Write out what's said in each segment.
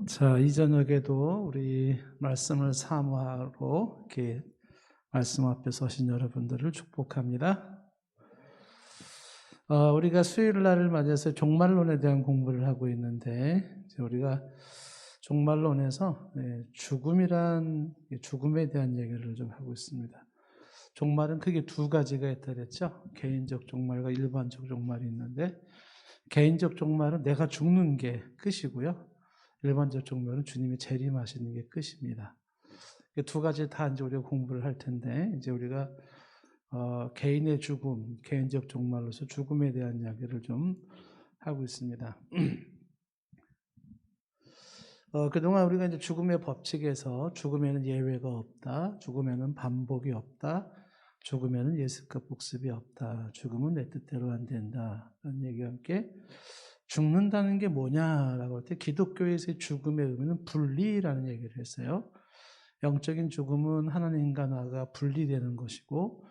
자, 이 저녁에도 우리 말씀을 사모하러 이렇게 말씀 앞에 서신 여러분들을 축복합니다. 우리가 수요일 날을 맞이해서 종말론에 대한 공부를 하고 있는데, 우리가 종말론에서 죽음에 대한 얘기를 좀 하고 있습니다. 종말은 크게 두 가지가 있다 그랬죠. 개인적 종말과 일반적 종말이 있는데, 개인적 종말은 내가 죽는 게 끝이고요. 일반적 종말은 주님이 재림하시는 게 끝입니다. 두 가지 다 이제 우리가 공부를 할 텐데, 이제 우리가 개인의 죽음, 개인적 종말로서 죽음에 대한 이야기를 좀 하고 있습니다. 그동안 우리가 이제 죽음의 법칙에서 죽음에는 예외가 없다, 죽음에는 반복이 없다, 죽음에는 예습과 복습이 없다, 죽음은 내 뜻대로 안 된다, 라는 얘기와 함께 죽는다는 게 뭐냐라고 할 때 기독교에서의 죽음의 의미는 분리라는 얘기를 했어요. 영적인 죽음은 하나님과 나가 분리되는 것이고,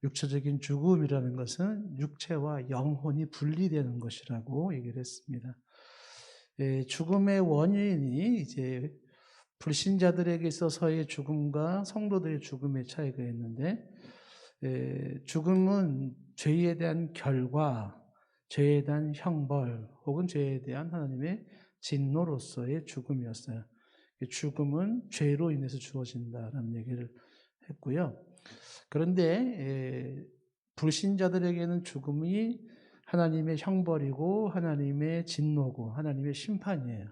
육체적인 죽음이라는 것은 육체와 영혼이 분리되는 것이라고 얘기를 했습니다. 죽음의 원인이 이제 불신자들에게 있어서의 죽음과 성도들의 죽음의 차이가 있는데, 죽음은 죄에 대한 결과, 죄에 대한 형벌, 혹은 죄에 대한 하나님의 진노로서의 죽음이었어요. 죽음은 죄로 인해서 주어진다라는 얘기를 했고요. 그런데 불신자들에게는 죽음이 하나님의 형벌이고 하나님의 진노고 하나님의 심판이에요.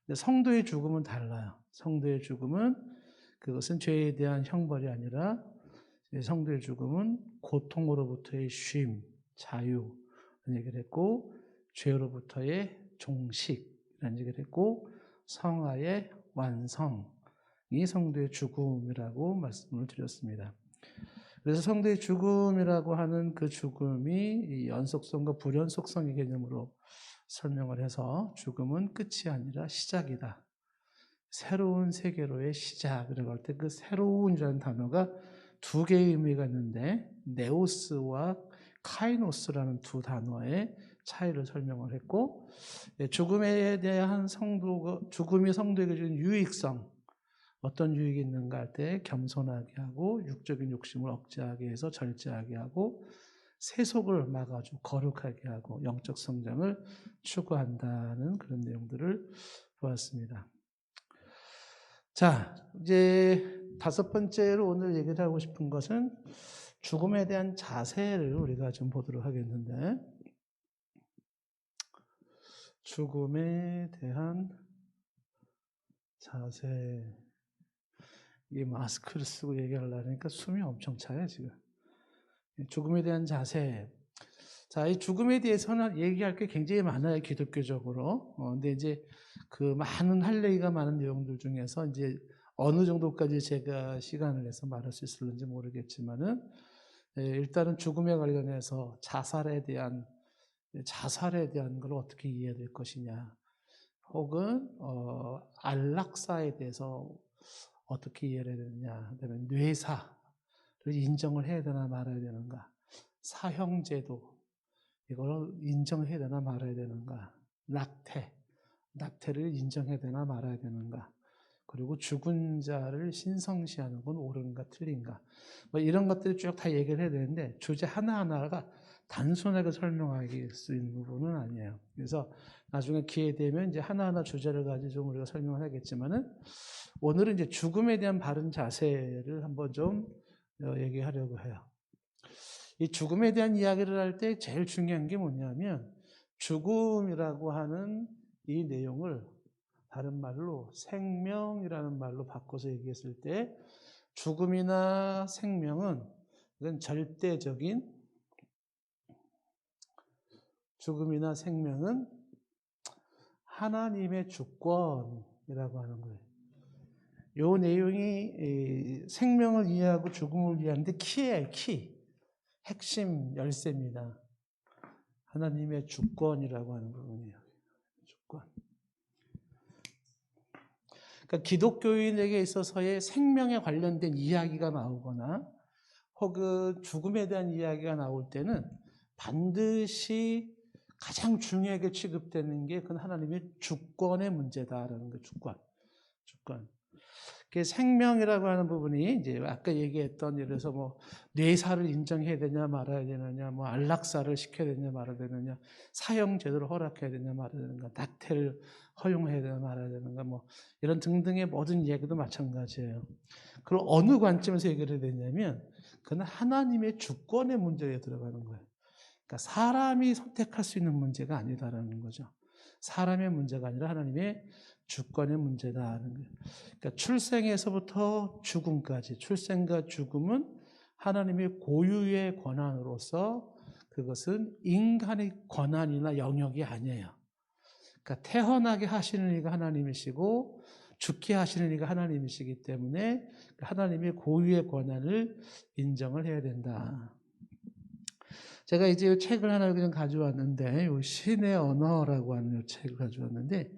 근데 성도의 죽음은 달라요. 성도의 죽음은 그것은 죄에 대한 형벌이 아니라 성도의 죽음은 고통으로부터의 쉼, 자유 라는 얘기를 했고, 죄로부터의 종식이라는 얘기를 했고, 성화의 완성이 성도의 죽음이라고 말씀을 드렸습니다. 그래서 성도의 죽음이라고 하는 그 죽음이 연속성과 불연속성의 개념으로 설명을 해서 죽음은 끝이 아니라 시작이다. 새로운 세계로의 시작이라고 할 때 그 새로운이라는 단어가 두 개의 의미가 있는데, 네오스와 카이노스라는 두 단어의 차이를 설명을 했고, 죽음에 대한 죽음이 성도에게 주는 유익성, 어떤 유익이 있는가 할 때 겸손하게 하고, 육적인 욕심을 억제하게 해서 절제하게 하고, 세속을 막아주고 거룩하게 하고 영적 성장을 추구한다는 그런 내용들을 보았습니다. 자, 이제 다섯 번째로 오늘 얘기를 하고 싶은 것은 죽음에 대한 자세를 우리가 좀 보도록 하겠는데, 죽음에 대한 자세. 이 마스크를 쓰고 얘기하려니까 숨이 엄청 차요, 지금. 죽음에 대한 자세. 자, 이 죽음에 대해서는 얘기할 게 굉장히 많아요, 기독교적으로. 근데 이제 그 많은 할 얘기가 많은 내용들 중에서 이제 어느 정도까지 제가 시간을 내서 말할 수 있을는지 모르겠지만은, 일단은 죽음에 관련해서 자살에 대한 걸 어떻게 이해해야 될 것이냐, 혹은 안락사에 대해서 어떻게 이해해야 되느냐, 그다음에 뇌사를 인정을 해야 되나 말아야 되는가, 사형제도 이걸 인정해야 되나 말아야 되는가, 낙태를 인정해야 되나 말아야 되는가, 그리고 죽은 자를 신성시하는 건 옳은가 틀린가, 뭐 이런 것들을 쭉 다 얘기를 해야 되는데, 주제 하나하나가 단순하게 설명할 수 있는 부분은 아니에요. 그래서 나중에 기회 되면 이제 하나하나 주제를 가지고 좀 우리가 설명을 하겠지만은, 오늘은 이제 죽음에 대한 바른 자세를 한번 좀 얘기하려고 해요. 이 죽음에 대한 이야기를 할 때 제일 중요한 게 뭐냐면, 죽음이라고 하는 이 내용을 다른 말로 생명이라는 말로 바꿔서 얘기했을 때, 죽음이나 생명은 이건 죽음이나 생명은 하나님의 주권이라고 하는 거예요. 이 내용이 생명을 이해하고 죽음을 이해하는데 키예요, 키. 핵심 열쇠입니다. 하나님의 주권이라고 하는 부분이에요. 주권. 그러니까 기독교인에게 있어서의 생명에 관련된 이야기가 나오거나 혹은 죽음에 대한 이야기가 나올 때는 반드시 가장 중요하게 취급되는 게 그건 하나님의 주권의 문제다라는 거예요. 주권. 그 생명이라고 하는 부분이 이제 아까 얘기했던 예를 들어서 뭐 뇌사를 인정해야 되냐 말아야 되느냐, 뭐 안락사를 시켜야 되냐 말아야 되느냐, 사형 제도를 허락해야 되냐 말아야 되는가, 낙태를 허용해야 되냐 말아야 되는가, 뭐 이런 등등의 모든 얘기도 마찬가지예요. 그걸 어느 관점에서 얘기를 해야 되냐면 그건 하나님의 주권의 문제에 들어가는 거예요. 그러니까 사람이 선택할 수 있는 문제가 아니다라는 거죠. 사람의 문제가 아니라 하나님의 주권의 문제다라는 거예요. 그러니까 출생에서부터 죽음까지, 출생과 죽음은 하나님의 고유의 권한으로서 그것은 인간의 권한이나 영역이 아니에요. 그러니까 태어나게 하시는 이가 하나님이시고 죽게 하시는 이가 하나님이시기 때문에 하나님의 고유의 권한을 인정을 해야 된다. 제가 이제 이 책을 하나 그냥 가져왔는데, 이 신의 언어라고 하는 이 책을 가져왔는데,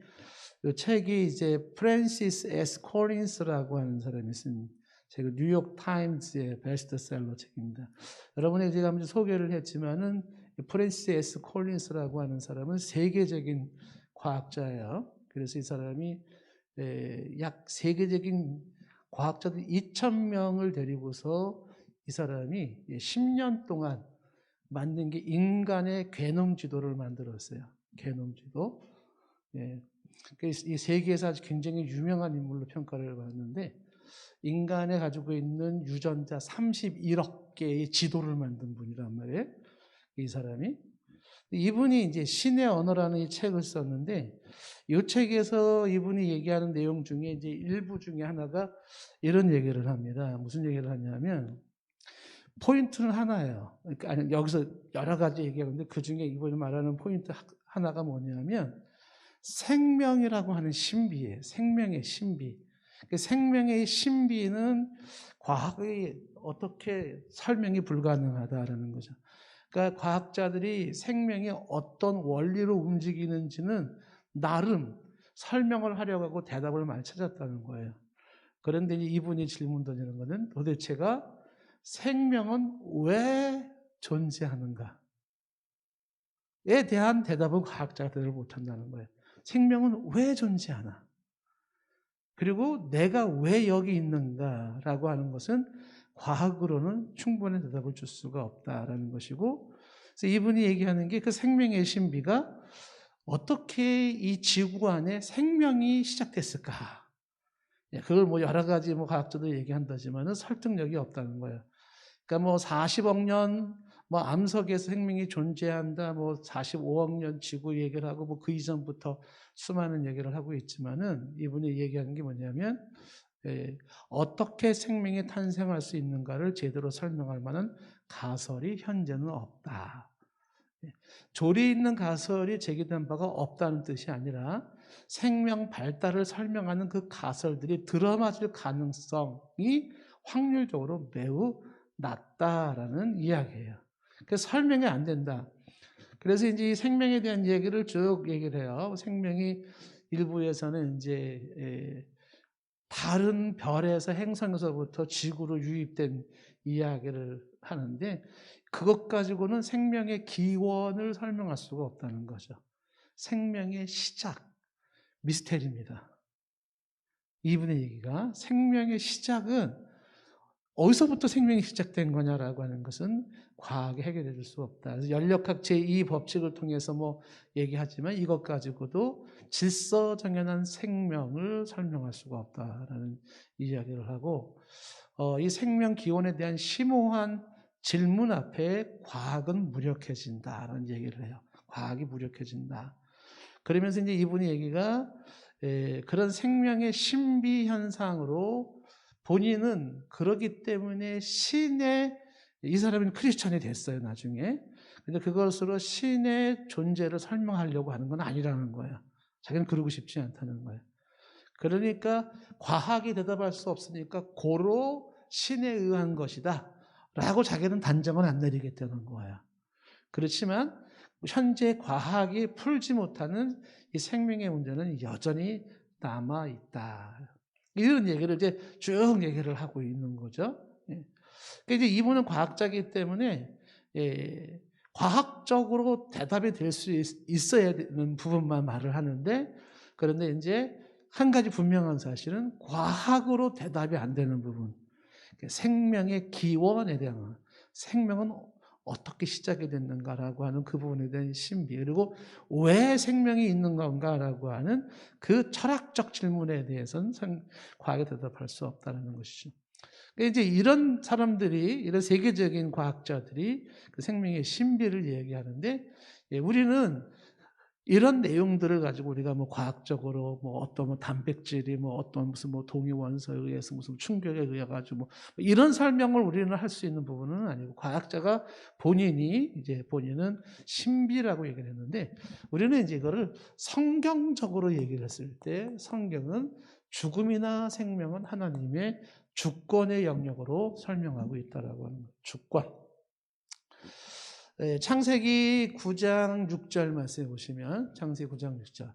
이 책이 이제 프랜시스 S. 콜린스라고 하는 사람이 쓴 책을 뉴욕 타임즈의 베스트셀러 책입니다. 여러분에게 제가 먼저 소개를 했지만은 프랜시스 S. 콜린스라고 하는 사람은 세계적인 과학자예요. 그래서 이 사람이 약 세계적인 과학자들 2,000명을 데리고서 이 사람이 10년 동안 만든 게 인간의 게놈 지도를 만들었어요. 게놈 지도. 예. 이 세계에서 아주 굉장히 유명한 인물로 평가를 받았는데, 인간에 가지고 있는 유전자 31억 개의 지도를 만든 분이란 말이에요. 이 사람이. 이분이 이제 신의 언어라는 이 책을 썼는데, 이 책에서 이분이 얘기하는 내용 중에 이제 일부 중에 하나가 이런 얘기를 합니다. 무슨 얘기를 하냐면, 포인트는 하나예요. 그러니까 아니, 여기서 여러 가지 얘기하는데 그 중에 이번에 말하는 포인트 하나가 뭐냐면 생명이라고 하는 신비예요. 생명의 신비. 그 생명의 신비는 과학이 어떻게 설명이 불가능하다라는 거죠. 그러니까 과학자들이 생명이 어떤 원리로 움직이는지는 나름 설명을 하려고 하고 대답을 많이 찾았다는 거예요. 그런데 이분이 질문 던지는 것은 도대체가 생명은 왜 존재하는가에 대한 대답은 과학자가 대답을 못한다는 거예요. 생명은 왜 존재하나? 그리고 내가 왜 여기 있는가라고 하는 것은 과학으로는 충분한 대답을 줄 수가 없다라는 것이고, 그래서 이분이 얘기하는 게 그 생명의 신비가 어떻게 이 지구 안에 생명이 시작됐을까? 그걸 뭐 여러 가지 뭐 과학자도 얘기한다지만은 설득력이 없다는 거예요. 그러니까 뭐 40억 년 뭐 암석에서 생명이 존재한다, 뭐 45억 년 지구 얘기를 하고 뭐 그 이전부터 수많은 얘기를 하고 있지만은 이분이 얘기하는 게 뭐냐면 어떻게 생명이 탄생할 수 있는가를 제대로 설명할 만한 가설이 현재는 없다. 조리 있는 가설이 제기된 바가 없다는 뜻이 아니라 생명 발달을 설명하는 그 가설들이 들어맞을 가능성이 확률적으로 매우 낮다라는 이야기예요. 그래서 설명이 안 된다. 그래서 이제 이 생명에 대한 얘기를 쭉 얘기를 해요. 생명이 일부에서는 이제 다른 별에서 행성에서부터 지구로 유입된 이야기를 하는데 그것 가지고는 생명의 기원을 설명할 수가 없다는 거죠. 생명의 시작, 미스테리입니다. 이분의 얘기가 생명의 시작은 어디서부터 생명이 시작된 거냐라고 하는 것은 과학에 해결해 줄 수 없다. 그래서 연력학 제2 법칙을 통해서 뭐 얘기하지만 이것 가지고도 질서정연한 생명을 설명할 수가 없다라는 이야기를 하고, 이 생명 기원에 대한 심오한 질문 앞에 과학은 무력해진다라는 얘기를 해요. 과학이 무력해진다. 그러면서 이제 이분의 얘기가 그런 생명의 신비 현상으로 본인은 그러기 때문에 이 사람은 크리스천이 됐어요, 나중에. 근데 그것으로 신의 존재를 설명하려고 하는 건 아니라는 거예요. 자기는 그러고 싶지 않다는 거예요. 그러니까 과학이 대답할 수 없으니까 고로 신에 의한 것이다 라고 자기는 단정은 안 내리겠다는 거예요. 그렇지만 현재 과학이 풀지 못하는 이 생명의 문제는 여전히 남아있다. 이런 얘기를 이제 쭉 얘기를 하고 있는 거죠. 그러니까 이제 이분은 과학자이기 때문에 과학적으로 대답이 될 수 있어야 되는 부분만 말을 하는데, 그런데 이제 한 가지 분명한 사실은 과학으로 대답이 안 되는 부분, 생명의 기원에 대한, 생명은 어떻게 시작이 됐는가라고 하는 그 부분에 대한 신비, 그리고 왜 생명이 있는 건가라고 하는 그 철학적 질문에 대해서는 과학에 대답할 수 없다는 것이죠. 그러니까 이제 이런 사람들이, 이런 세계적인 과학자들이 그 생명의 신비를 얘기하는데, 우리는 이런 내용들을 가지고 우리가 뭐 과학적으로 뭐 어떤 뭐 단백질이 뭐 어떤 무슨 뭐 동위 원소에 의해서 무슨 충격에 의해 가지고 뭐 이런 설명을 우리는 할 수 있는 부분은 아니고, 과학자가 본인은 신비라고 얘기를 했는데, 우리는 이제 이거를 성경적으로 얘기를 했을 때, 성경은 죽음이나 생명은 하나님의 주권의 영역으로 설명하고 있다라고 하는 거예요. 주권. 창세기 9장 6절 말씀해 보시면, 창세기 9장 6절.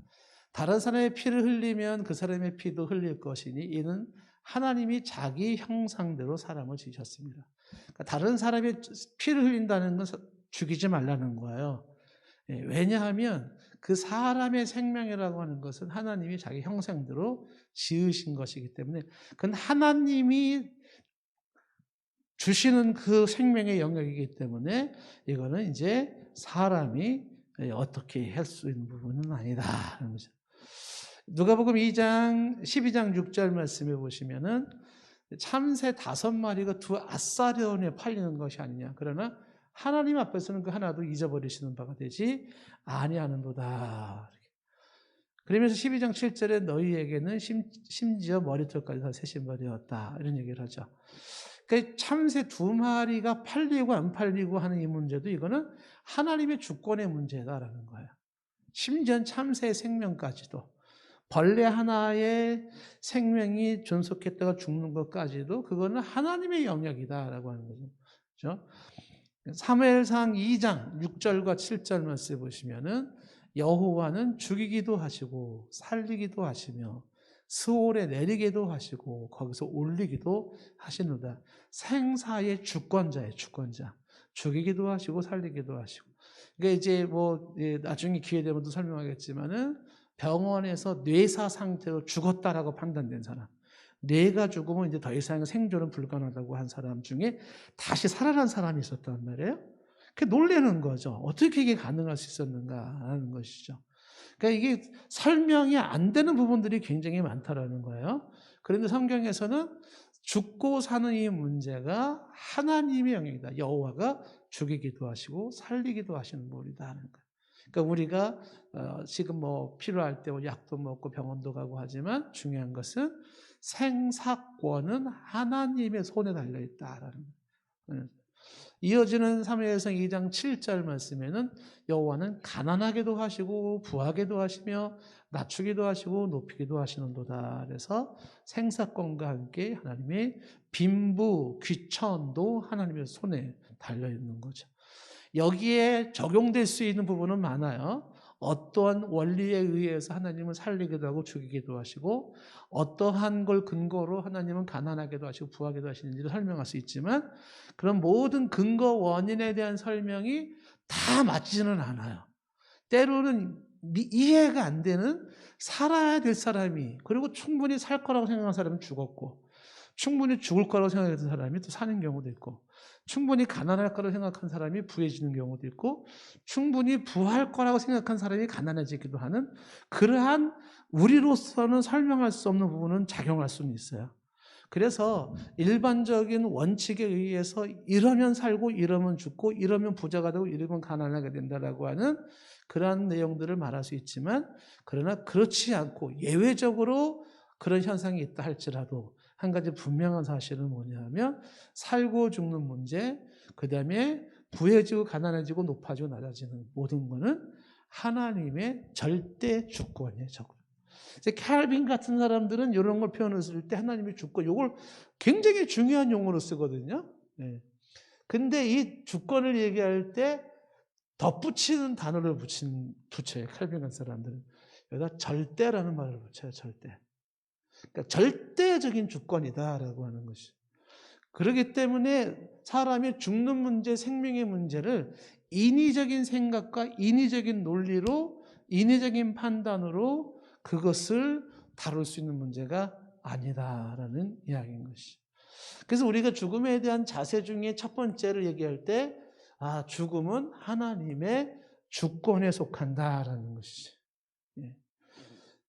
다른 사람의 피를 흘리면 그 사람의 피도 흘릴 것이니 이는 하나님이 자기 형상대로 사람을 지으셨습니다. 그러니까 다른 사람의 피를 흘린다는 건 죽이지 말라는 거예요. 왜냐하면 그 사람의 생명이라고 하는 것은 하나님이 자기 형상대로 지으신 것이기 때문에, 그건 하나님이 주시는 그 생명의 영역이기 때문에 이거는 이제 사람이 어떻게 할 수 있는 부분은 아니다 하는 거죠. 누가복음 12장 6절 말씀해 보시면은 참새 5마리가 두 아사리온에 팔리는 것이 아니냐. 그러나 하나님 앞에서는 그 하나도 잊어버리시는 바가 되지 아니하는도다. 그러면서 12장 7절에 너희에게는 심지어 머리털까지 다 새 신발이었다, 이런 얘기를 하죠. 그러니까 참새 2마리가 팔리고 안 팔리고 하는 이 문제도, 이거는 하나님의 주권의 문제다라는 거예요. 심지어 참새의 생명까지도, 벌레 하나의 생명이 존속했다가 죽는 것까지도 그거는 하나님의 영역이다라고 하는 거죠. 그렇죠? 사무엘상 2장 6절과 7절 말씀 보시면은 여호와는 죽이기도 하시고 살리기도 하시며 스올에 내리기도 하시고 거기서 올리기도 하시노다. 생사의 주권자예요, 주권자. 죽이기도 하시고 살리기도 하시고. 그러니까 이제 뭐 나중에 기회 되면 또 설명하겠지만은, 병원에서 뇌사 상태로 죽었다라고 판단된 사람, 뇌가 죽으면 이제 더 이상 생존은 불가능하다고 한 사람 중에 다시 살아난 사람이 있었단 말이에요. 그 놀라는 거죠. 어떻게 이게 가능할 수 있었는가 하는 것이죠. 그러니까 이게 설명이 안 되는 부분들이 굉장히 많다라는 거예요. 그런데 성경에서는 죽고 사는 이 문제가 하나님의 영역이다. 여호와가 죽이기도 하시고 살리기도 하시는 분이다 하는 거예요. 그러니까 우리가 지금 뭐 필요할 때 약도 먹고 병원도 가고 하지만, 중요한 것은 생사권은 하나님의 손에 달려 있다라는 거예요. 이어지는 사무엘상 2장 7절 말씀에는 여호와는 가난하게도 하시고 부하게도 하시며 낮추기도 하시고 높이기도 하시는도다. 그래서 생사권과 함께 하나님의 빈부, 귀천도 하나님의 손에 달려 있는 거죠. 여기에 적용될 수 있는 부분은 많아요. 어떠한 원리에 의해서 하나님은 살리기도 하고 죽이기도 하시고, 어떠한 걸 근거로 하나님은 가난하게도 하시고 부하게도 하시는지를 설명할 수 있지만, 그런 모든 근거 원인에 대한 설명이 다 맞지는 않아요. 때로는 이해가 안 되는, 살아야 될 사람이, 그리고 충분히 살 거라고 생각하는 사람은 죽었고, 충분히 죽을 거라고 생각했던 사람이 또 사는 경우도 있고, 충분히 가난할 거라고 생각한 사람이 부해지는 경우도 있고, 충분히 부할 거라고 생각한 사람이 가난해지기도 하는, 그러한 우리로서는 설명할 수 없는 부분은 작용할 수는 있어요. 그래서 일반적인 원칙에 의해서 이러면 살고 이러면 죽고 이러면 부자가 되고 이러면 가난하게 된다라고 하는 그러한 내용들을 말할 수 있지만, 그러나 그렇지 않고 예외적으로 그런 현상이 있다 할지라도 한 가지 분명한 사실은 뭐냐면, 살고 죽는 문제, 그 다음에 부해지고 가난해지고 높아지고 낮아지는 모든 거는 하나님의 절대 주권이에요. 캘빈 같은 사람들은 이런 걸 표현했을 때 하나님의 주권, 이걸 굉장히 중요한 용어로 쓰거든요. 근데 이 주권을 얘기할 때 덧붙이는 단어를 붙여요. 캘빈 같은 사람들은 여기다 절대라는 말을 붙여요. 절대. 그러니까 절대적인 주권이다라고 하는 것이. 그렇기 때문에 사람이 죽는 문제, 생명의 문제를 인위적인 생각과 인위적인 논리로, 인위적인 판단으로 그것을 다룰 수 있는 문제가 아니다라는 이야기인 것이죠. 그래서 우리가 죽음에 대한 자세 중에 첫 번째를 얘기할 때, 죽음은 하나님의 주권에 속한다라는 것이죠. 예.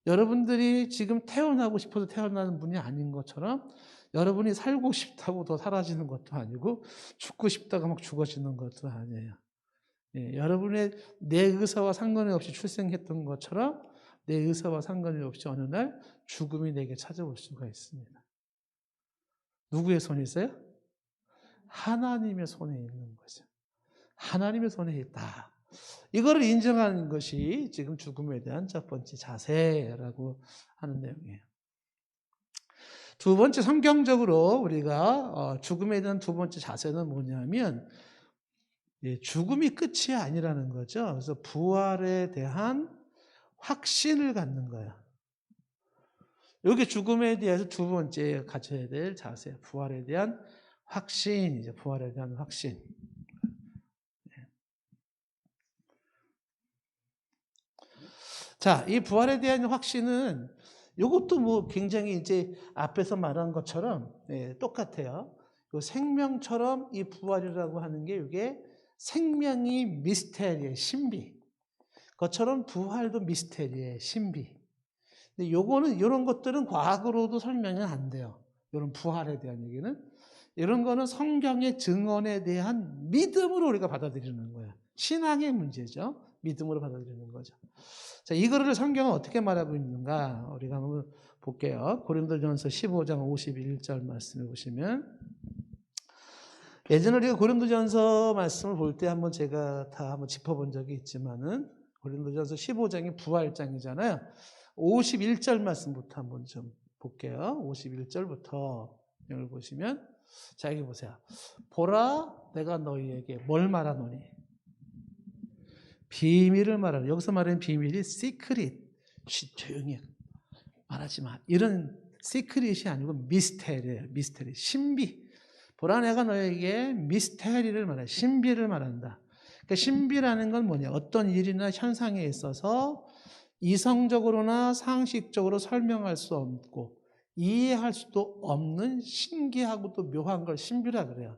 여러분들이 지금 태어나고 싶어서 태어나는 분이 아닌 것처럼, 여러분이 살고 싶다고 더 사라지는 것도 아니고, 죽고 싶다고 막 죽어지는 것도 아니에요. 예, 여러분의 내 의사와 상관이 없이 출생했던 것처럼, 내 의사와 상관이 없이 어느 날 죽음이 내게 찾아올 수가 있습니다. 누구의 손에 있어요? 하나님의 손에 있는 거죠. 하나님의 손에 있다. 이거를 인정하는 것이 지금 죽음에 대한 첫 번째 자세라고 하는 내용이에요. 두 번째, 성경적으로 우리가 죽음에 대한 두 번째 자세는 뭐냐면, 죽음이 끝이 아니라는 거죠. 그래서 부활에 대한 확신을 갖는 거예요. 여기 죽음에 대해서 두 번째 가져야 될 자세, 부활에 대한 확신이죠. 부활에 대한 확신. 자, 이 부활에 대한 확신은 이것도 뭐 굉장히 이제 앞에서 말한 것처럼 똑같아요. 생명처럼 이 부활이라고 하는 게 이게 생명이 미스테리의 신비. 그것처럼 부활도 미스테리의 신비. 근데 요거는, 이런 것들은 과학으로도 설명이 안 돼요. 이런 부활에 대한 얘기는. 이런 거는 성경의 증언에 대한 믿음으로 우리가 받아들이는 거예요. 신앙의 문제죠. 믿음으로 받아들이는 거죠. 자, 이거를 성경은 어떻게 말하고 있는가? 우리가 한번 볼게요. 고린도전서 15장 51절 말씀을 보시면, 예전에 우리가 고린도전서 말씀을 볼 때 한번 제가 다 한번 짚어본 적이 있지만은, 고린도전서 15장이 부활장이잖아요. 51절 말씀부터 한번 좀 볼게요. 51절부터 여기 보시면, 자, 여기 보세요. 보라, 내가 너희에게 뭘 말하노니? 비밀을 말하는, 여기서 말하는 비밀이 시크릿, 조용히 말하지 마, 이런 시크릿이 아니고 미스테리예요. 미스테리, 신비. 보라, 내가 너에게 미스테리를 말해, 신비를 말한다. 그러니까 신비라는 건 뭐냐? 어떤 일이나 현상에 있어서 이성적으로나 상식적으로 설명할 수 없고 이해할 수도 없는 신기하고도 묘한 걸 신비라 그래요.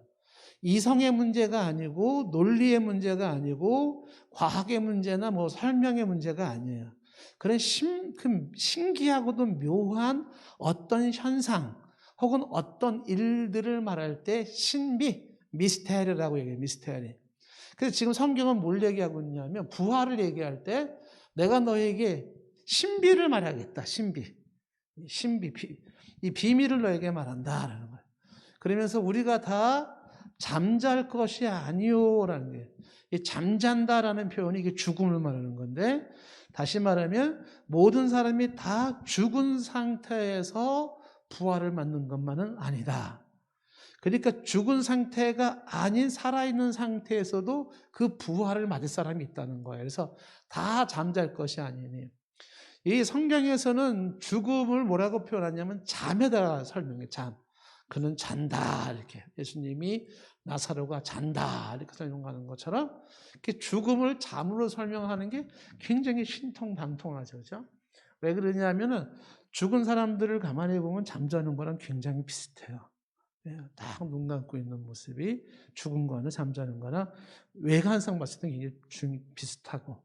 이성의 문제가 아니고 논리의 문제가 아니고 과학의 문제나 뭐 설명의 문제가 아니에요. 그런 신기하고도 묘한 어떤 현상 혹은 어떤 일들을 말할 때 신비, 미스테리라고 얘기해요. 미스테리. 그래서 지금 성경은 뭘 얘기하고 있냐면, 부활을 얘기할 때 내가 너에게 신비를 말하겠다. 신비. 이 비밀을 너에게 말한다라는 거예요. 그러면서 우리가 다 잠잘 것이 아니오라는 거예요. 이 잠잔다라는 표현이 이게 죽음을 말하는 건데, 다시 말하면 모든 사람이 다 죽은 상태에서 부활을 맞는 것만은 아니다. 그러니까 죽은 상태가 아닌 살아있는 상태에서도 그 부활을 맞을 사람이 있다는 거예요. 그래서 다 잠잘 것이 아니니. 이 성경에서는 죽음을 뭐라고 표현하냐면 잠에다가 설명해. 잠. 그는 잔다, 이렇게. 예수님이 나사로가 잔다, 이렇게 설명하는 것처럼 이렇게 죽음을 잠으로 설명하는 게 굉장히 신통방통하죠. 그죠? 왜 그러냐면은 죽은 사람들을 가만히 보면 잠자는 거랑 굉장히 비슷해요. 딱 눈 감고 있는 모습이 죽은 거나 잠자는 거나 외관상 봤을 때 굉장히 비슷하고,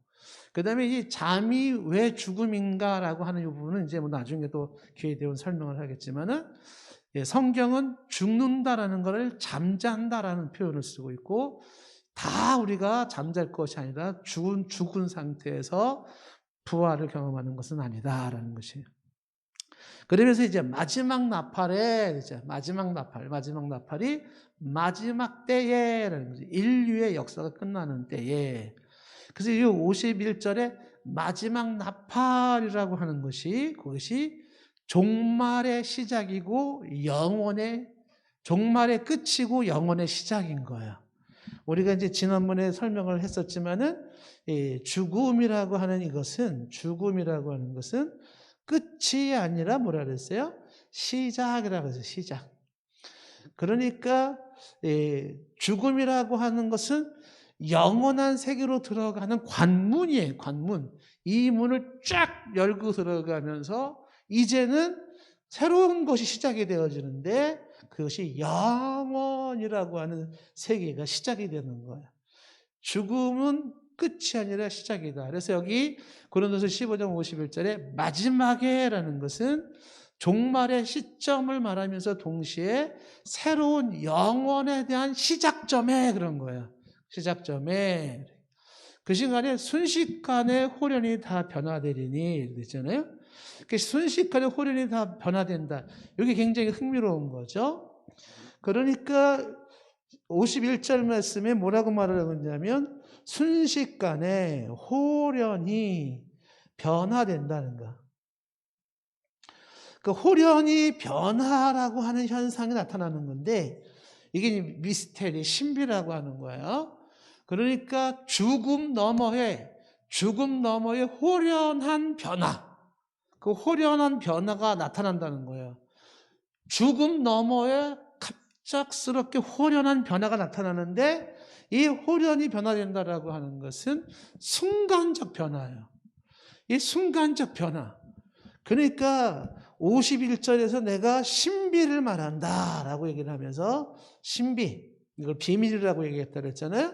그 다음에 이 잠이 왜 죽음인가라고 하는 이 부분은 이제 뭐 나중에 또 기회에 되면 설명을 하겠지만은, 성경은 죽는다라는 것을 잠잔다라는 표현을 쓰고 있고, 다 우리가 잠잘 것이 아니라 죽은 상태에서 부활을 경험하는 것은 아니다라는 것이에요. 그러면서 이제 마지막 나팔이 마지막 때에라는 거죠. 인류의 역사가 끝나는 때에. 그래서 이 51절에 마지막 나팔이라고 하는 것이, 그것이 종말의 시작이고 종말의 끝이고 영원의 시작인 거예요. 우리가 이제 지난번에 설명을 했었지만은, 죽음이라고 하는 것은 끝이 아니라 뭐라 그랬어요? 시작이라고 해서 시작. 그러니까 죽음이라고 하는 것은 영원한 세계로 들어가는 관문이에요. 관문. 이 문을 쫙 열고 들어가면서 이제는 새로운 것이 시작이 되어지는데 그것이 영원이라고 하는 세계가 시작이 되는 거예요. 죽음은 끝이 아니라 시작이다. 그래서 여기 고린도서 15장 51절에 마지막에라는 것은 종말의 시점을 말하면서 동시에 새로운 영원에 대한 시작점에 그런 거예요. 시작점에. 그 시간에 순식간에 홀연이 다 변화되리니 그랬잖아요. 순식간에 홀연이 다 변화된다. 이게 굉장히 흥미로운 거죠. 그러니까 51절 말씀에 뭐라고 말을 하고 있냐면 순식간에 홀연이 변화된다는 거. 그 홀연이 변화라고 하는 현상이 나타나는 건데 이게 미스테리, 신비라고 하는 거예요. 그러니까 죽음 너머에 홀연한 변화, 그 홀연한 변화가 나타난다는 거예요. 죽음 너머에 갑작스럽게 홀연한 변화가 나타나는데 이 홀연이 변화된다라고 하는 것은 순간적 변화예요. 이 순간적 변화. 그러니까 51절에서 내가 신비를 말한다라고 얘기를 하면서 신비, 이걸 비밀이라고 얘기했다 그랬잖아요.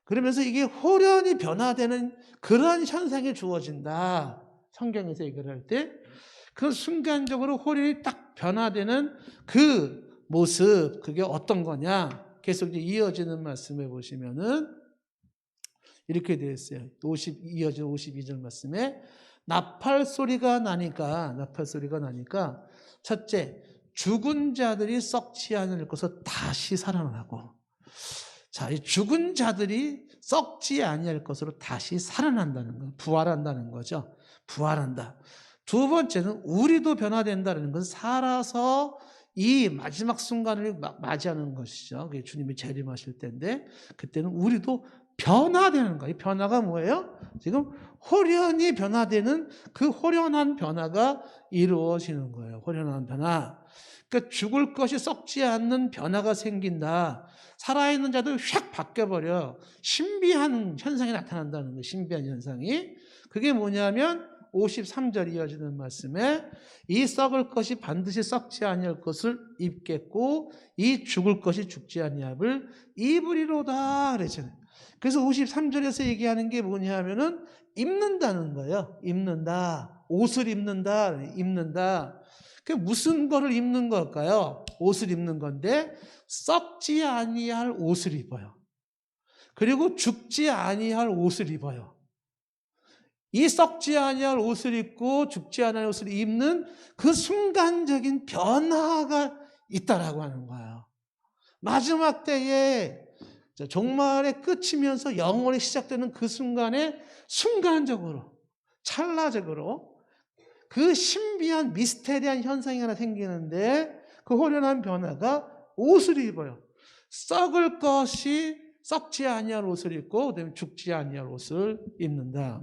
그러면서 이게 홀연히 변화되는 그런 현상이 주어진다. 성경에서 얘기를 할 때 그 순간적으로 홀연이 딱 변화되는 그 모습, 그게 어떤 거냐? 계속 이어지는 말씀에 보시면은 이렇게 되어 있어요. 이어지는 52절 말씀에 나팔 소리가 나니까 첫째, 죽은 자들이 썩지 않을 것을 다시 살아나고, 자, 이 죽은 자들이 썩지 아니할 것으로 다시 살아난다는 거, 부활한다는 거죠. 부활한다. 두 번째는 우리도 변화된다는 것은 살아서 이 마지막 순간을 맞이하는 것이죠. 그게 주님이 재림하실 때인데 그때는 우리도 변화되는 거예요. 이 변화가 뭐예요? 지금 홀연히 변화되는 그 홀연한 변화가 이루어지는 거예요. 홀연한 변화. 그러니까 죽을 것이 썩지 않는 변화가 생긴다. 살아있는 자도 휙 바뀌어버려. 신비한 현상이 나타난다는 거예요. 신비한 현상이. 그게 뭐냐면 53절 이어지는 말씀에 이 썩을 것이 반드시 썩지 아니할 것을 입겠고 이 죽을 것이 죽지 아니함을 입으리로다 그랬잖아요. 그래서 53절에서 얘기하는 게 뭐냐 하면은 입는다는 거예요. 입는다. 옷을 입는다. 그 무슨 거를 입는 걸까요? 옷을 입는 건데 썩지 아니할 옷을 입어요. 그리고 죽지 아니할 옷을 입어요. 이 썩지 아니할 옷을 입고 죽지 아니할 옷을 입는 그 순간적인 변화가 있다라고 하는 거예요. 마지막 때에 종말의 끝이면서 영원히 시작되는 그 순간에 순간적으로 찰나적으로 그 신비한 미스테리한 현상이 하나 생기는데 그 홀연한 변화가 옷을 입어요. 썩을 것이 썩지 아니할 옷을 입고 그다음에 죽지 아니할 옷을 입는다.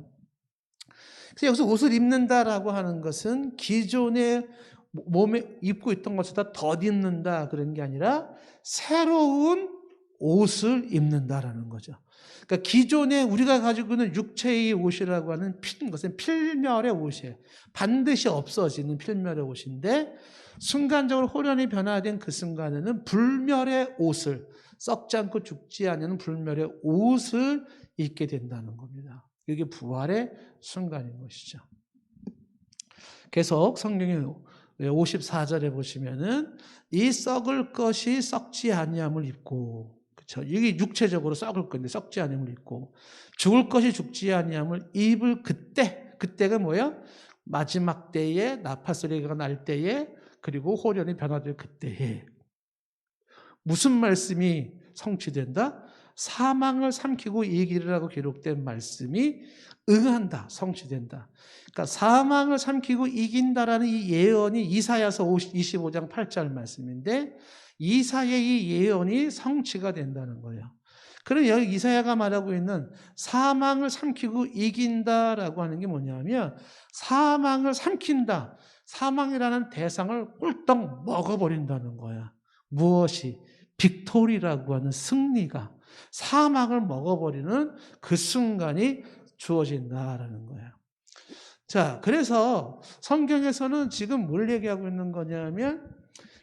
그래서 여기서 옷을 입는다라고 하는 것은 기존에 몸에 입고 있던 것보다 덧입는다 그런 게 아니라 새로운 옷을 입는다라는 거죠. 그러니까 기존에 우리가 가지고 있는 육체의 옷이라고 하는 것은 필멸의 옷이에요. 반드시 없어지는 필멸의 옷인데 순간적으로 홀연히 변화된 그 순간에는 불멸의 옷을, 썩지 않고 죽지 않는 불멸의 옷을 입게 된다는 겁니다. 이게 부활의 순간인 것이죠. 계속 성경의 54절에 보시면은 이 썩을 것이 썩지 아니함을 입고, 그렇죠? 이게 육체적으로 썩을 건데 썩지 아니함을 입고, 죽을 것이 죽지 아니함을 입을 그때가 뭐예요? 마지막 때에 나팔 소리가 날 때에 그리고 홀연이 변화될 그때에 무슨 말씀이 성취된다? 사망을 삼키고 이기리라고 기록된 말씀이 응한다, 성취된다. 그러니까 사망을 삼키고 이긴다라는 이 예언이 이사야서 25장 8절 말씀인데 이사야의 이 예언이 성취가 된다는 거예요. 그럼 여기 이사야가 말하고 있는 사망을 삼키고 이긴다라고 하는 게 뭐냐면 사망을 삼킨다. 사망이라는 대상을 꿀떡 먹어버린다는 거야. 무엇이? 빅토리라고 하는 승리가. 사망을 먹어버리는 그 순간이 주어진다라는 거예요. 자, 그래서 성경에서는 지금 뭘 얘기하고 있는 거냐면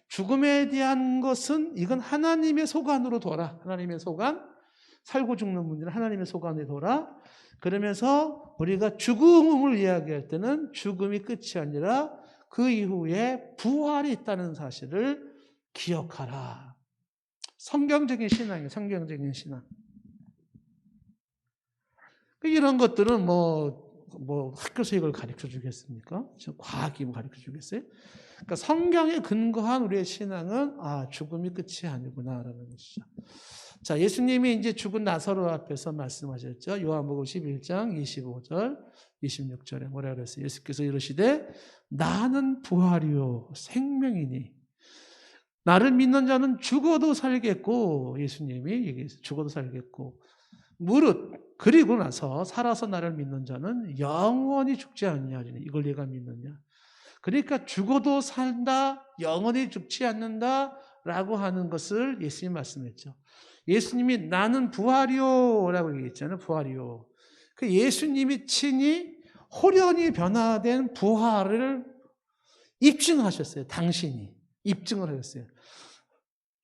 죽음에 대한 것은 이건 하나님의 소관으로 둬라. 하나님의 소관. 살고 죽는 문제는 하나님의 소관에 둬라. 그러면서 우리가 죽음을 이야기할 때는 죽음이 끝이 아니라 그 이후에 부활이 있다는 사실을 기억하라. 성경적인 신앙이에요. 성경적인 신앙. 이런 것들은 학교에서 이걸 가르쳐 주겠습니까? 과학이 가르쳐 주겠어요? 그러니까 성경에 근거한 우리의 신앙은 죽음이 끝이 아니구나라는 것이죠. 자, 예수님이 이제 죽은 나사로 앞에서 말씀하셨죠. 요한복음 11장 25절, 26절에 뭐라 그랬어요? 예수께서 이르시되 나는 부활이요 생명이니 나를 믿는 자는 죽어도 살겠고, 예수님이 얘기했어요. 죽어도 살겠고, 무릇 그리고 나서 살아서 나를 믿는 자는 영원히 죽지 않느냐니 이걸 내가 믿느냐. 그러니까 죽어도 산다, 영원히 죽지 않는다라고 하는 것을 예수님이 말씀했죠. 예수님이 나는 부활이요 라고 얘기했잖아요. 부활이요. 그 예수님이 친히 호련히 변화된 부활을 입증하셨어요. 당신이 입증을 하셨어요.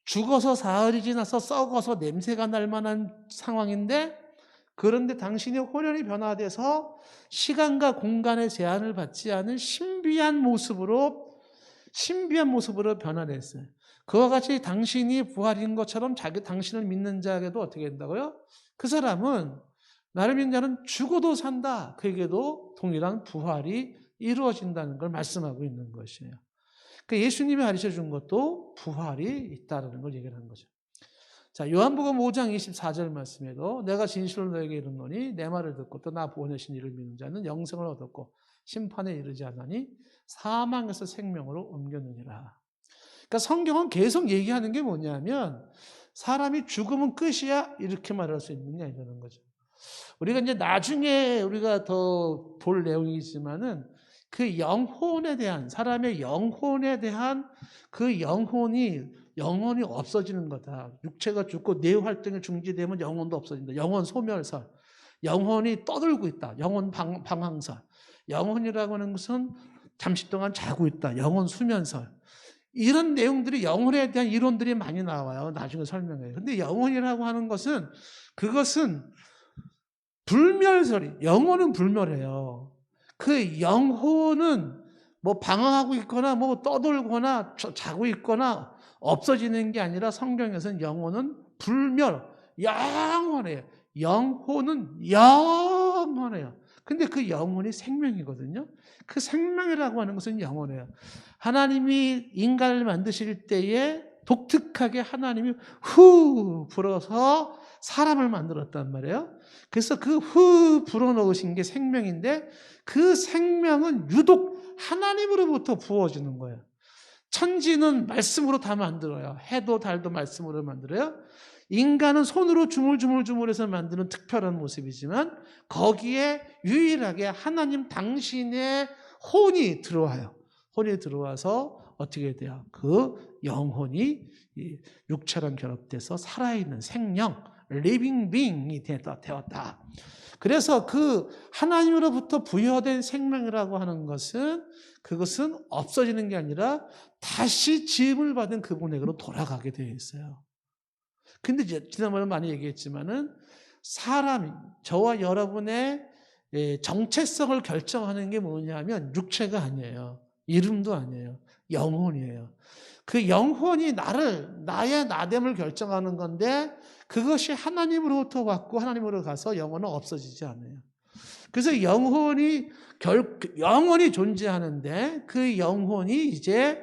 죽어서 사흘이 지나서 썩어서 냄새가 날 만한 상황인데, 그런데 당신이 호련히 변화돼서 시간과 공간의 제한을 받지 않은 신비한 모습으로 변화됐어요. 그와 같이 당신이 부활인 것처럼 당신을 믿는 자에게도 어떻게 된다고요? 그 사람은 나를 믿는 자는 죽어도 산다. 그에게도 동일한 부활이 이루어진다는 걸 말씀하고 있는 것이에요. 그러니까 예수님이 가르쳐 준 것도 부활이 있다는 걸 얘기를 한 거죠. 자, 요한복음 5장 24절 말씀에도 내가 진실로 너에게 이르노니 내 말을 듣고 또 나 보내신 이를 믿는 자는 영생을 얻었고 심판에 이르지 않으니 사망에서 생명으로 옮겼느니라. 그러니까 성경은 계속 얘기하는 게 뭐냐면 사람이 죽으면 끝이야 이렇게 말할 수 있느냐 이러는 거죠. 우리가 이제 나중에 우리가 더 볼 내용이 있지만은 그 영혼에 대한, 사람의 영혼에 대한 그 영혼이 없어지는 거다. 육체가 죽고 뇌 활동이 중지되면 영혼도 없어진다. 영혼 소멸설. 영혼이 떠들고 있다. 영혼 방황설. 영혼이라고 하는 것은 잠시 동안 자고 있다. 영혼 수면설. 이런 내용들이 영혼에 대한 이론들이 많이 나와요. 나중에 설명해요. 근데 영혼이라고 하는 것은 그것은 불멸설이, 영혼은 불멸해요. 그 영혼은 방황하고 있거나 떠돌거나 자고 있거나 없어지는 게 아니라 성경에서는 영혼은 불멸, 영원해요. 영혼은 영원해요. 근데 그 영혼이 생명이거든요. 그 생명이라고 하는 것은 영원해요. 하나님이 인간을 만드실 때에 독특하게 하나님이 후 불어서 사람을 만들었단 말이에요. 그래서 그 후 불어넣으신 게 생명인데 그 생명은 유독 하나님으로부터 부어지는 거예요. 천지는 말씀으로 다 만들어요. 해도 달도 말씀으로 만들어요. 인간은 손으로 주물주물해서 만드는 특별한 모습이지만 거기에 유일하게 하나님 당신의 혼이 들어와요. 혼이 들어와서 어떻게 돼요? 그 영혼이 육체랑 결합돼서 살아있는 생명, living being이 되었다. 그래서 그 하나님으로부터 부여된 생명이라고 하는 것은 그것은 없어지는 게 아니라 다시 지음을 받은 그분에게로 돌아가게 되어 있어요. 근데 지난번에 많이 얘기했지만은 저와 여러분의 정체성을 결정하는 게 뭐냐면 육체가 아니에요. 이름도 아니에요. 영혼이에요. 그 영혼이 나의 나됨을 결정하는 건데 그것이 하나님으로부터 왔고 하나님으로 가서 영혼은 없어지지 않아요. 그래서 영혼이 존재하는데 그 영혼이 이제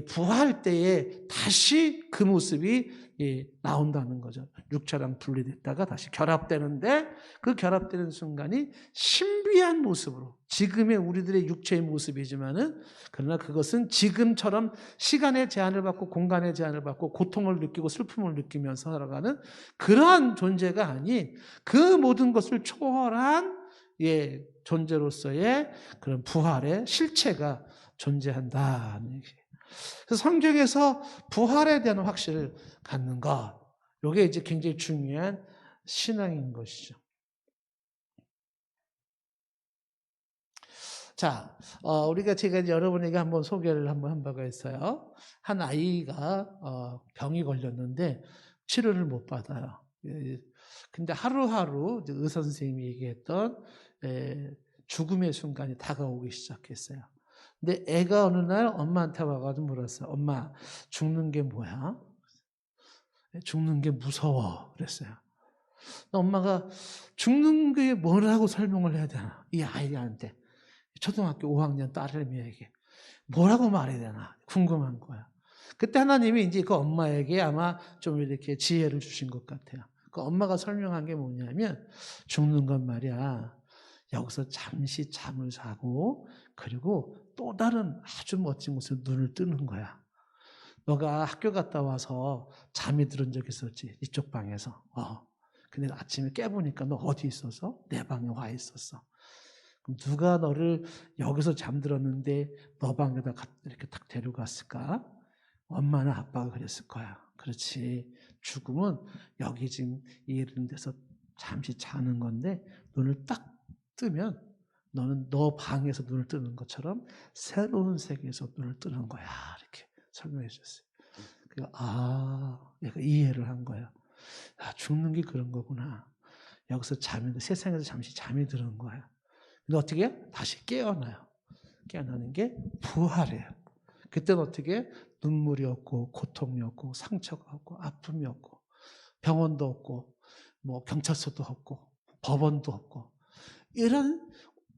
부활 때에 다시 그 모습이 나온다는 거죠. 육체랑 분리됐다가 다시 결합되는데 그 결합되는 순간이 신비한 모습으로 지금의 우리들의 육체의 모습이지만은 그러나 그것은 지금처럼 시간의 제한을 받고 공간의 제한을 받고 고통을 느끼고 슬픔을 느끼면서 살아가는 그러한 존재가 아닌 그 모든 것을 초월한 존재로서의 그런 부활의 실체가 존재한다는 얘기예요. 그래서 성경에서 부활에 대한 확신을 갖는 것, 이게 이제 굉장히 중요한 신앙인 것이죠. 자, 제가 여러분에게 한번 소개를 한번 한 바가 있어요. 한 아이가 병이 걸렸는데 치료를 못 받아요. 근데 하루하루 의사 선생님이 얘기했던 죽음의 순간이 다가오기 시작했어요. 근데 애가 어느 날 엄마한테 와가지고 물었어요. 엄마, 죽는 게 뭐야? 죽는 게 무서워. 그랬어요. 엄마가 죽는 게 뭐라고 설명을 해야 되나? 이 아이한테. 초등학교 5학년 딸내미에게. 뭐라고 말해야 되나? 궁금한 거야. 그때 하나님이 이제 그 엄마에게 아마 좀 이렇게 지혜를 주신 것 같아요. 그 엄마가 설명한 게 뭐냐면, 죽는 건 말이야, 여기서 잠시 잠을 자고, 그리고 또 다른 아주 멋진 곳에 눈을 뜨는 거야. 너가 학교 갔다 와서 잠이 들은 적 있었지, 이쪽 방에서. 근데 아침에 깨보니까 너 어디 있었어? 내 방에 와 있었어. 그럼 누가 너를 여기서 잠들었는데 너 방에다 이렇게 딱 데려갔을까? 엄마나 아빠가 그랬을 거야. 그렇지. 죽음은 여기 지금 이런 데서 잠시 자는 건데 눈을 딱 뜨면 너는 너 방에서 눈을 뜨는 것처럼 새로운 세계에서 눈을 뜨는 거야. 이렇게 설명해 주셨어요. 얘가 이해를 한 거야. 죽는 게 그런 거구나. 여기서 세상에서 잠시 잠이 드는 거야. 근데 어떻게 해요? 다시 깨어나요. 깨어나는 게 부활이에요. 그때는 어떻게? 눈물이 없고, 고통이 없고, 상처가 없고, 아픔이 없고, 병원도 없고, 뭐 경찰서도 없고, 법원도 없고, 이런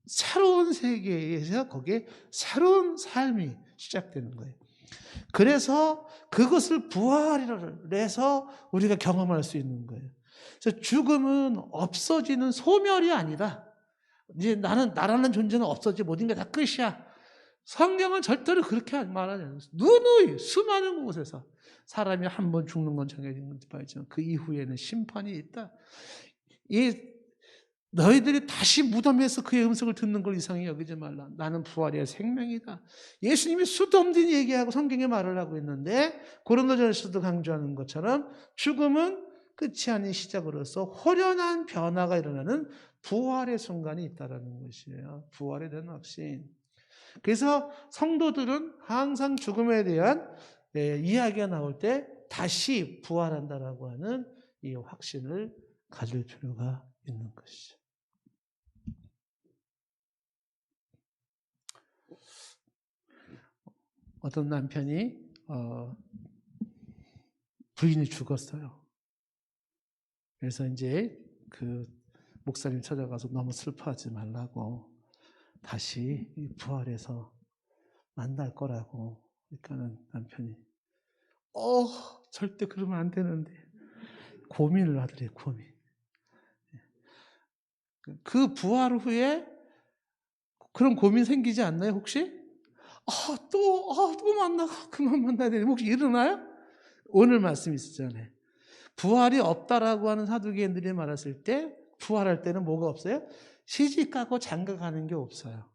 새로운 세계에서 거기에 새로운 삶이 시작되는 거예요. 그래서 그것을 부활이라 해서 우리가 경험할 수 있는 거예요. 그래서 죽음은 없어지는 소멸이 아니라 이제 나라는 존재는 없어지고 모든 게 다 끝이야. 성경은 절대로 그렇게 말하지 않아요. 누누이 수많은 곳에서 사람이 한 번 죽는 건 정해진 건 봐야지만 그 이후에는 심판이 있다. 너희들이 다시 무덤에서 그의 음성을 듣는 걸 이상히 여기지 말라. 나는 부활이야 생명이다. 예수님이 수도 없는 얘기하고 성경에 말을 하고 있는데 고린도전서도 강조하는 것처럼 죽음은 끝이 아닌 시작으로서 호련한 변화가 일어나는 부활의 순간이 있다는 것이에요. 부활에 대한 확신. 그래서 성도들은 항상 죽음에 대한 이야기가 나올 때 다시 부활한다라고 하는 이 확신을 가질 필요가 있는 것이죠. 어떤 남편이 부인이 죽었어요. 그래서 이제 그 목사님 찾아가서 너무 슬퍼하지 말라고 다시 부활해서 만날 거라고. 그러니까는 남편이 절대 그러면 안 되는데 고민을 하더래요. 고민. 그 부활 후에 그런 고민 생기지 않나요 혹시? 또 만나가 그만 만나야 되는데 혹시 일어나요? 오늘 말씀 있었잖아요. 부활이 없다라고 하는 사두개인들이 말했을 때 부활할 때는 뭐가 없어요? 시집가고 장가가는 게 없어요.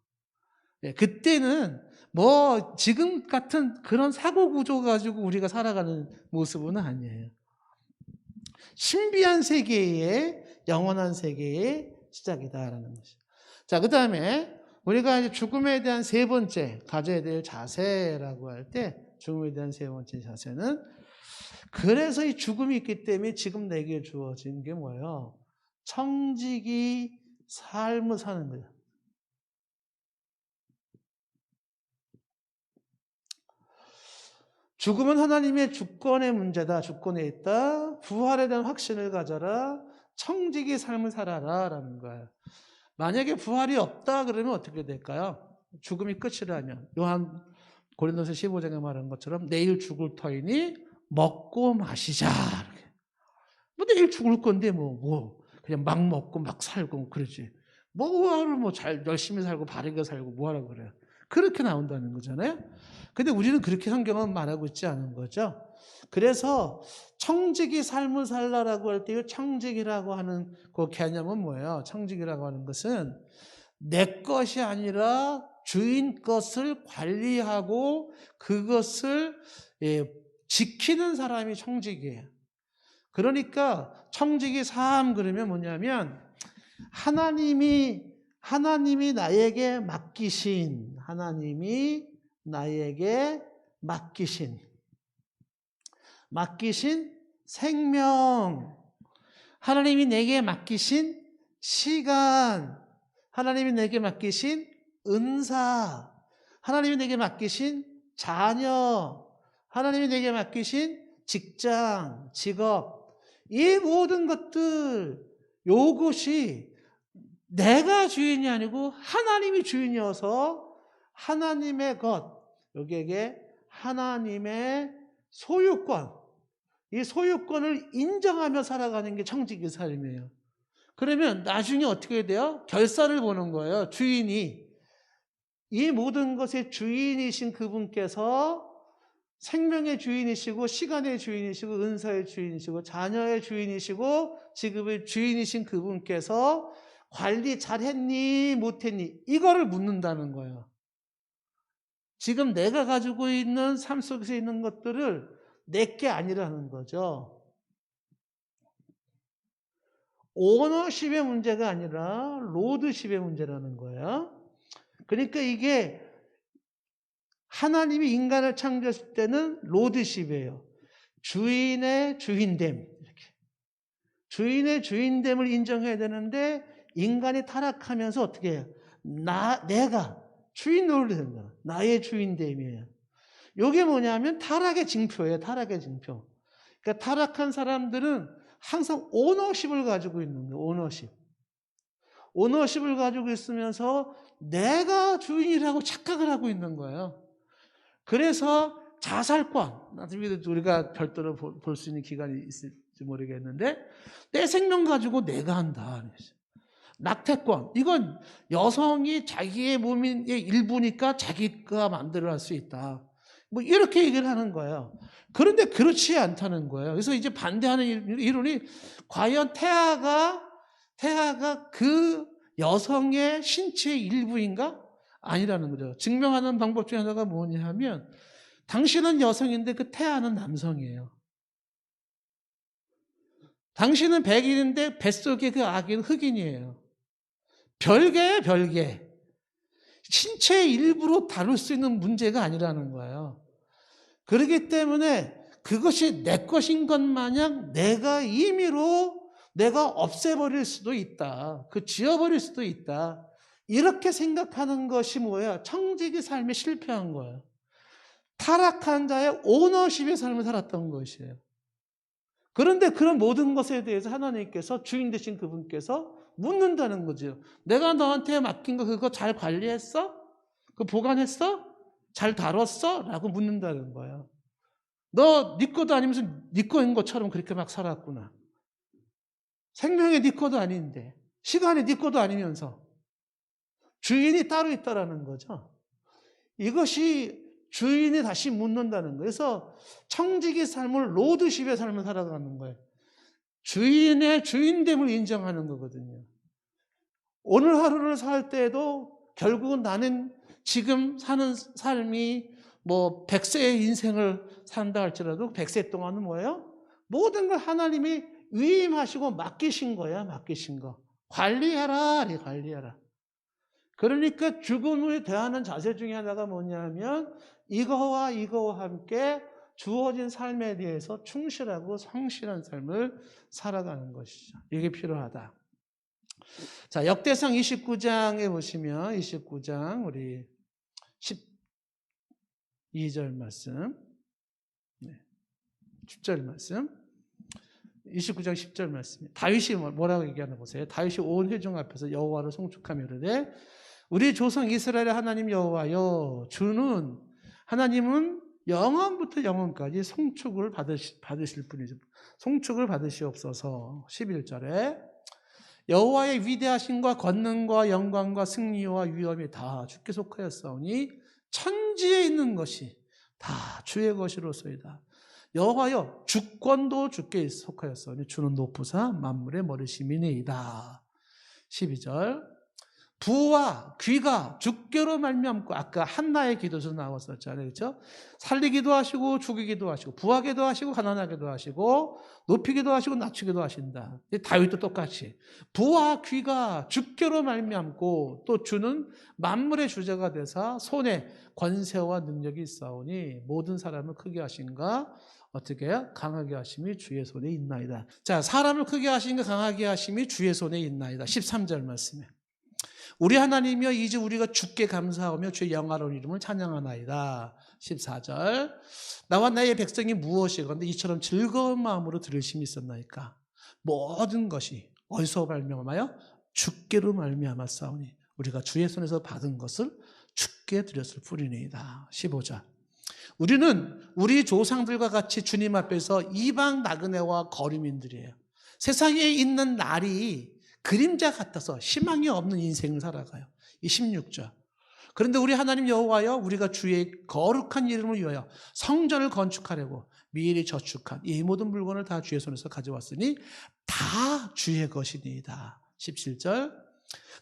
그때는 뭐 지금 같은 그런 사고 구조 가지고 우리가 살아가는 모습은 아니에요. 신비한 세계의 영원한 세계의 시작이다라는 것이죠. 자, 그 다음에 우리가 이제 죽음에 대한 세 번째 가져야 될 자세라고 할 때 죽음에 대한 세 번째 자세는 그래서 이 죽음이 있기 때문에 지금 내게 주어진 게 뭐예요? 청지기 삶을 사는 거예요. 죽음은 하나님의 주권의 문제다. 주권에 있다. 부활에 대한 확신을 가져라. 청지기 삶을 살아라 라는 거예요. 만약에 부활이 없다 그러면 어떻게 될까요? 죽음이 끝이라면 요한 고린도서 15장에 말한 것처럼 내일 죽을 터이니 먹고 마시자. 뭐 내일 죽을 건데 뭐 그냥 막 먹고 막 살고 그러지. 뭐 잘 열심히 살고 바르게 살고 뭐하라고 그래요. 그렇게 나온다는 거잖아요. 근데 우리는 그렇게 성경은 말하고 있지 않은 거죠. 그래서 청지기 삶을 살라라고 할 때 청지기라고 하는 그 개념은 뭐예요? 청지기라고 하는 것은 내 것이 아니라 주인 것을 관리하고 그것을 지키는 사람이 청지기예요. 그러니까 청지기 3 그러면 뭐냐면 하나님이 나에게 맡기신, 하나님이 나에게 맡기신 생명, 하나님이 내게 맡기신 시간, 하나님이 내게 맡기신 은사, 하나님이 내게 맡기신 자녀, 하나님이 내게 맡기신 직장, 직업, 이 모든 것들, 요것이 내가 주인이 아니고 하나님이 주인이어서 하나님의 것, 여기에게 하나님의 소유권, 이 소유권을 인정하며 살아가는 게 청지기 삶이에요. 그러면 나중에 어떻게 돼요? 결산을 보는 거예요. 주인이. 이 모든 것의 주인이신 그분께서 생명의 주인이시고 시간의 주인이시고 은사의 주인이시고 자녀의 주인이시고 직업의 주인이신 그분께서 관리 잘했니 못했니 이거를 묻는다는 거예요. 지금 내가 가지고 있는 삶 속에서 있는 것들을 내게 아니라는 거죠. 오너십의 문제가 아니라 로드십의 문제라는 거예요. 그러니까 이게 하나님이 인간을 창조했을 때는 로드십이에요. 주인의 주인됨. 이렇게. 주인의 주인됨을 인정해야 되는데 인간이 타락하면서 어떻게 해요? 내가 주인 노릇을 하는 거야. 나의 주인됨이에요. 이게 뭐냐면 타락의 징표예요. 타락의 징표. 그러니까 타락한 사람들은 항상 오너십을 가지고 있는 거예요. 오너십을 가지고 있으면서 내가 주인이라고 착각을 하고 있는 거예요. 그래서 자살권, 나중에 우리가 별도로 볼 수 있는 기간이 있을지 모르겠는데 내 생명 가지고 내가 한다. 낙태권, 이건 여성이 자기의 몸의 일부니까 자기가 마음대로 할 수 있다. 뭐 이렇게 얘기를 하는 거예요. 그런데 그렇지 않다는 거예요. 그래서 이제 반대하는 이론이 과연 태아가 그 여성의 신체의 일부인가? 아니라는 거죠. 증명하는 방법 중에 하나가 뭐냐 하면 당신은 여성인데 그 태아는 남성이에요. 당신은 백인인데 뱃속에 그 아기는 흑인이에요. 별개예요, 별개. 신체의 일부로 다룰 수 있는 문제가 아니라는 거예요. 그렇기 때문에 그것이 내 것인 것 마냥 내가 임의로 내가 없애버릴 수도 있다. 지워버릴 수도 있다. 이렇게 생각하는 것이 뭐예요? 청지기 삶에 실패한 거예요. 타락한 자의 오너십의 삶을 살았던 것이에요. 그런데 그런 모든 것에 대해서 하나님께서 주인 되신 그분께서 묻는다는 거죠. 내가 너한테 맡긴 거 그거 잘 관리했어? 그거 보관했어? 잘 다뤘어? 라고 묻는다는 거예요. 너 네 거도 아니면서 네 거인 것처럼 그렇게 막 살았구나. 생명이 네 거도 아닌데 시간이 네 거도 아니면서 주인이 따로 있다라는 거죠. 이것이 주인이 다시 묻는다는 거예요. 그래서 청지기 삶을 로드십의 삶을 살아가는 거예요. 주인의 주인됨을 인정하는 거거든요. 오늘 하루를 살 때도 결국은 나는 지금 사는 삶이 뭐 100세의 인생을 산다 할지라도 100세 동안은 뭐예요? 모든 걸 하나님이 위임하시고 맡기신 거야. 맡기신 거. 관리해라. 관리해라. 그러니까 죽음을 대하는 자세 중에 하나가 뭐냐면 이거와 함께 주어진 삶에 대해서 충실하고 성실한 삶을 살아가는 것이죠. 이게 필요하다. 자, 역대상 29장에 보시면 29장 우리 12절 말씀, 10절 말씀, 29장 10절 말씀. 다윗이 뭐라고 얘기하나 보세요. 다윗이 온 회중 앞에서 여호와를 송축하며 이르되 우리 조상 이스라엘의 하나님 여호와여, 주는 하나님은 영원부터 영원까지 송축을 받으실 분이죠. 송축을 받으시옵소서. 11절에 여호와의 위대하심과 권능과 영광과 승리와 위엄이 다 주께 속하였사오니 천지에 있는 것이 다 주의 것이로소이다. 여호와여, 주권도 주께 속하였사오니 주는 높으사 만물의 머리심이니이다. 12절 부와 귀가 주께로 말미암고, 아까 한나의 기도에서 나왔었잖아요. 그렇죠? 살리기도 하시고 죽이기도 하시고 부하기도 하시고 가난하기도 하시고 높이기도 하시고 낮추기도 하신다. 다윗도 똑같이 부와 귀가 주께로 말미암고, 또 주는 만물의 주제가 되사 손에 권세와 능력이 있사오니 모든 사람을 크게 하신가 어떻게 해요? 강하게 하심이 주의 손에 있나이다. 자, 사람을 크게 하신가 강하게 하심이 주의 손에 있나이다. 13절 말씀에 우리 하나님이여 이제 우리가 주께 감사하며 주의 영화로운 이름을 찬양하나이다. 14절 나와 나의 백성이 무엇이건데 이처럼 즐거운 마음으로 들으심이 있었나이까. 모든 것이 어디서 발명하여? 주께로 말미암았사오니 우리가 주의 손에서 받은 것을 주께 드렸을 뿐이니이다. 15절 우리는 우리 조상들과 같이 주님 앞에서 이방 나그네와 거류민들이에요. 세상에 있는 날이 그림자 같아서 희망이 없는 인생을 살아가요. 이 16절 그런데 우리 하나님 여호와여 우리가 주의 거룩한 이름을 위하여 성전을 건축하려고 미리 저축한 이 모든 물건을 다 주의 손에서 가져왔으니 다 주의 것이니이다. 17절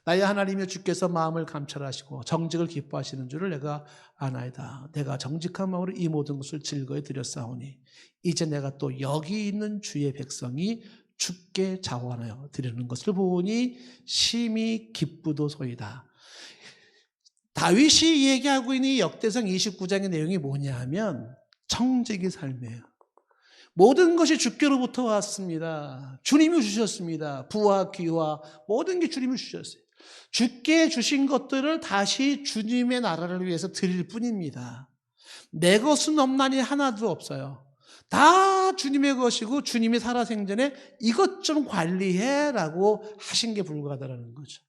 나의 하나님이여 주께서 마음을 감찰하시고 정직을 기뻐하시는 줄을 내가 아나이다. 내가 정직한 마음으로 이 모든 것을 즐거이 드렸사오니 이제 내가 또 여기 있는 주의 백성이 주께 자원하여 드리는 것을 보니 심히 기쁘도소이다. 다윗이 얘기하고 있는 이 역대상 29장의 내용이 뭐냐 하면 청지기 삶이에요. 모든 것이 주께로부터 왔습니다. 주님이 주셨습니다. 부와 귀와 모든 게 주님이 주셨어요. 주께 주신 것들을 다시 주님의 나라를 위해서 드릴 뿐입니다. 내 것은 없나니 하나도 없어요. 다 주님의 것이고 주님이 살아생전에 이것 좀 관리해라고 하신 게 불과하다는 거죠.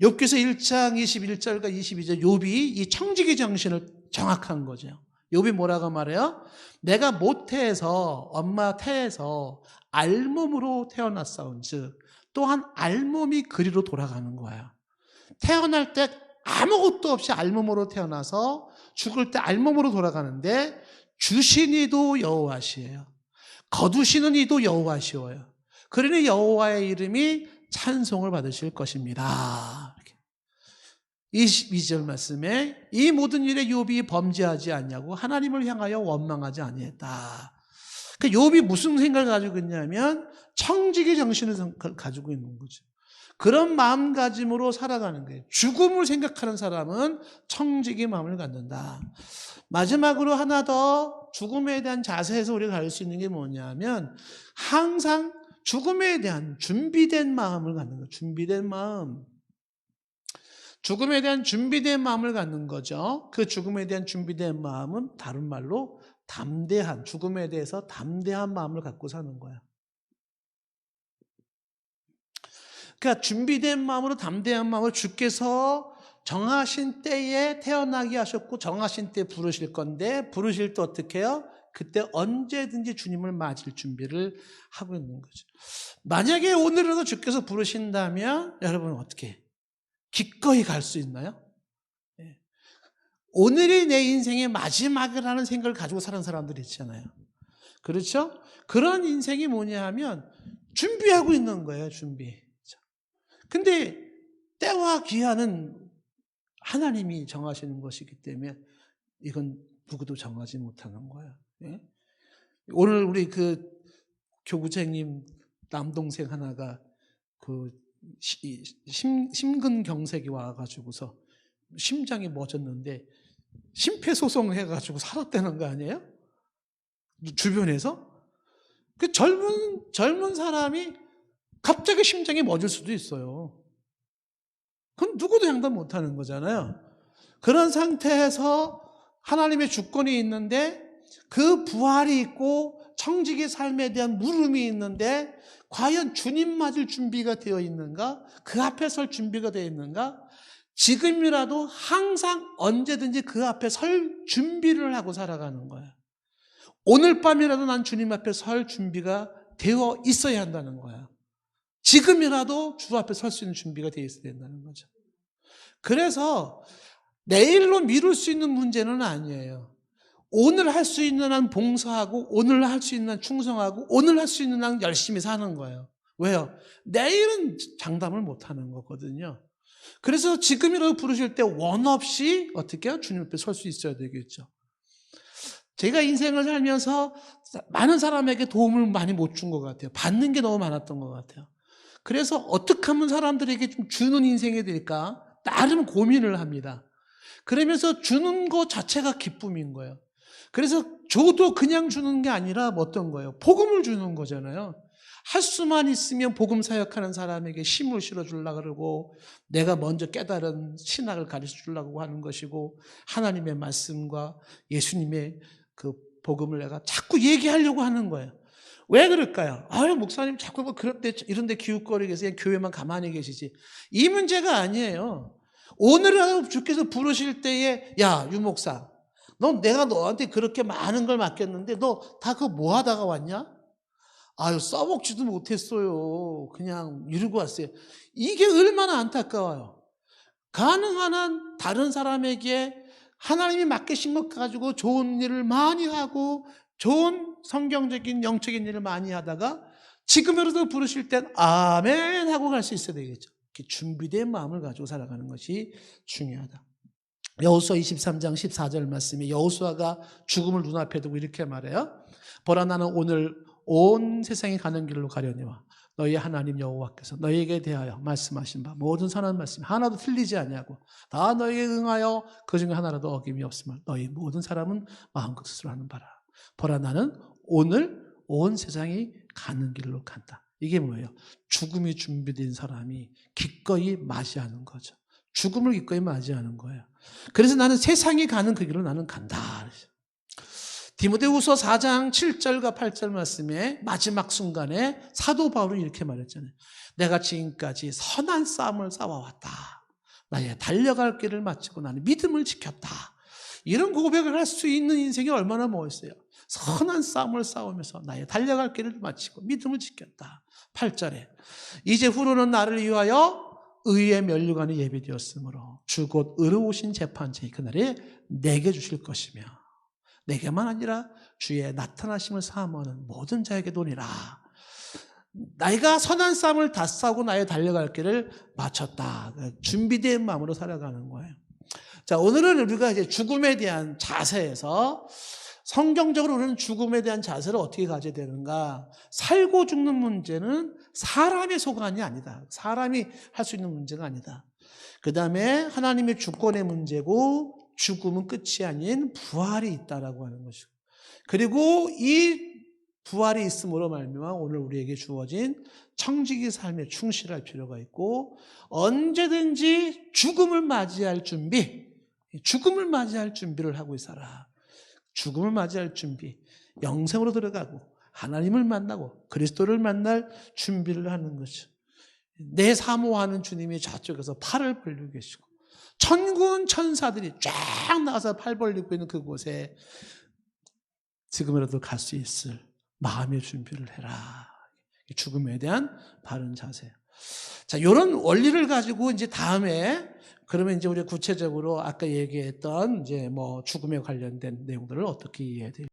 욥기서 1장 21절과 22절 욥이 이 청지기 정신을 정확한 거죠. 욥이 뭐라고 말해요? 내가 모태에서 엄마 태에서 알몸으로 태어났사온 즉 또한 알몸이 그리로 돌아가는 거예요. 태어날 때 아무것도 없이 알몸으로 태어나서 죽을 때 알몸으로 돌아가는데 주신 이도 여호와시에요. 거두시는 이도 여호와시오요. 그러니 여호와의 이름이 찬송을 받으실 것입니다. 22절 말씀에 이 모든 일에 욥이 범죄하지 않냐고 하나님을 향하여 원망하지 아니했다. 그러니까 욥이 무슨 생각을 가지고 있냐면 청지기 정신을 가지고 있는 거죠. 그런 마음가짐으로 살아가는 거예요. 죽음을 생각하는 사람은 청지기 마음을 갖는다. 마지막으로 하나 더 죽음에 대한 자세에서 우리가 알 수 있는 게 뭐냐면 항상 죽음에 대한 준비된 마음을 갖는 거예요. 준비된 마음. 죽음에 대한 준비된 마음을 갖는 거죠. 그 죽음에 대한 준비된 마음은 다른 말로 담대한, 죽음에 대해서 담대한 마음을 갖고 사는 거야. 그러니까 준비된 마음으로 담대한 마음으로 주께서 정하신 때에 태어나게 하셨고 정하신 때에 부르실 건데 부르실 때 어떻게 해요? 그때 언제든지 주님을 맞을 준비를 하고 있는 거죠. 만약에 오늘이라도 주께서 부르신다면 여러분 어떻게 해요? 기꺼이 갈 수 있나요? 네. 오늘이 내 인생의 마지막이라는 생각을 가지고 사는 사람들이 있잖아요. 그렇죠? 그런 인생이 뭐냐 하면 준비하고 있는 거예요. 준비. 근데 때와 기한은 하나님이 정하시는 것이기 때문에 이건 누구도 정하지 못하는 거예요. 예? 오늘 우리 그 교구쟁님 남동생 하나가 그 심근경색이 와가지고서 심장이 멎었는데 심폐소생 해가지고 살았다는 거 아니에요? 주변에서? 그 젊은 사람이 갑자기 심장이 멎을 수도 있어요. 그건 누구도 양단 못하는 거잖아요. 그런 상태에서 하나님의 주권이 있는데 그 부활이 있고 청지기 삶에 대한 물음이 있는데 과연 주님 맞을 준비가 되어 있는가? 그 앞에 설 준비가 되어 있는가? 지금이라도 항상 언제든지 그 앞에 설 준비를 하고 살아가는 거예요. 오늘 밤이라도 난 주님 앞에 설 준비가 되어 있어야 한다는 거예요. 지금이라도 주 앞에 설 수 있는 준비가 되어 있어야 된다는 거죠. 그래서 내일로 미룰 수 있는 문제는 아니에요. 오늘 할 수 있는 한 봉사하고 오늘 할 수 있는 한 충성하고 오늘 할 수 있는 한 열심히 사는 거예요. 왜요? 내일은 장담을 못하는 거거든요. 그래서 지금이라도 부르실 때 원 없이 어떻게 해요? 주님 앞에 설 수 있어야 되겠죠. 제가 인생을 살면서 많은 사람에게 도움을 많이 못 준 것 같아요. 받는 게 너무 많았던 것 같아요. 그래서 어떻게 하면 사람들에게 좀 주는 인생이 될까? 나름 고민을 합니다. 그러면서 주는 것 자체가 기쁨인 거예요. 그래서 줘도 그냥 주는 게 아니라 어떤 거예요? 복음을 주는 거잖아요. 할 수만 있으면 복음 사역하는 사람에게 힘을 실어주려고 그러고 내가 먼저 깨달은 신학을 가르쳐 주려고 하는 것이고 하나님의 말씀과 예수님의 그 복음을 내가 자꾸 얘기하려고 하는 거예요. 왜 그럴까요? 아유, 목사님 자꾸 뭐 그럴 때 이런 데 기웃거리게 해서 그냥 교회만 가만히 계시지. 이 문제가 아니에요. 오늘이라도 주께서 부르실 때에 야, 유 목사, 너 내가 너한테 그렇게 많은 걸 맡겼는데 너 다 그거 뭐 하다가 왔냐? 아유, 써먹지도 못했어요. 그냥 이러고 왔어요. 이게 얼마나 안타까워요. 가능한 한 다른 사람에게 하나님이 맡기신 것 가지고 좋은 일을 많이 하고 좋은 성경적인 영적인 일을 많이 하다가 지금으로도 부르실 땐 아멘 하고 갈 수 있어야 되겠죠. 이렇게 준비된 마음을 가지고 살아가는 것이 중요하다. 여호수아 23장 14절 말씀에 여호수아가 죽음을 눈앞에 두고 이렇게 말해요. 보라, 나는 오늘 온 세상이 가는 길로 가려니와 너희 하나님 여호와께서 너희에게 대하여 말씀하신 바 모든 선한 말씀 하나도 틀리지 아니하고 다 너희에게 응하여 그 중에 하나라도 어김이 없음을 너희 모든 사람은 마음껏 스스로 하는 바라. 보라, 나는 오늘 온 세상이 가는 길로 간다. 이게 뭐예요? 죽음이 준비된 사람이 기꺼이 맞이하는 거죠. 죽음을 기꺼이 맞이하는 거예요. 그래서 나는 세상이 가는 그 길로 나는 간다. 디모데후서 4장 7절과 8절 말씀에 마지막 순간에 사도 바울이 이렇게 말했잖아요. 내가 지금까지 선한 싸움을 싸워왔다. 나의 달려갈 길을 마치고 나는 믿음을 지켰다. 이런 고백을 할 수 있는 인생이 얼마나 멋있어요. 선한 싸움을 싸우면서 나의 달려갈 길을 마치고 믿음을 지켰다. 8절에 이제 후로는 나를 위하여 의의 면류관이 예비되었으므로 주 곧 의로우신 재판장이 그날에 내게 주실 것이며 내게만 아니라 주의 나타나심을 사모하는 모든 자에게 도니라. 내가 선한 싸움을 다 싸우고 나의 달려갈 길을 마쳤다. 준비된 마음으로 살아가는 거예요. 자, 오늘은 우리가 이제 죽음에 대한 자세에서 성경적으로 우리는 죽음에 대한 자세를 어떻게 가져야 되는가? 살고 죽는 문제는 사람의 소관이 아니다. 사람이 할 수 있는 문제가 아니다. 그 다음에 하나님의 주권의 문제고 죽음은 끝이 아닌 부활이 있다라고 하는 것이고, 그리고 이 부활이 있음으로 말미암아 오늘 우리에게 주어진 청지기 삶에 충실할 필요가 있고 언제든지 죽음을 맞이할 준비, 죽음을 맞이할 준비를 하고 있어라. 죽음을 맞이할 준비, 영생으로 들어가고 하나님을 만나고 그리스도를 만날 준비를 하는 것이죠. 내 사모하는 주님이 저쪽에서 팔을 벌리고 계시고 천군 천사들이 쫙 나가서 팔 벌리고 있는 그곳에 지금이라도 갈 수 있을 마음의 준비를 해라. 죽음에 대한 바른 자세. 자, 이런 원리를 가지고 이제 다음에 그러면 이제 우리가 구체적으로 아까 얘기했던 이제 뭐 죽음에 관련된 내용들을 어떻게 이해해야 될지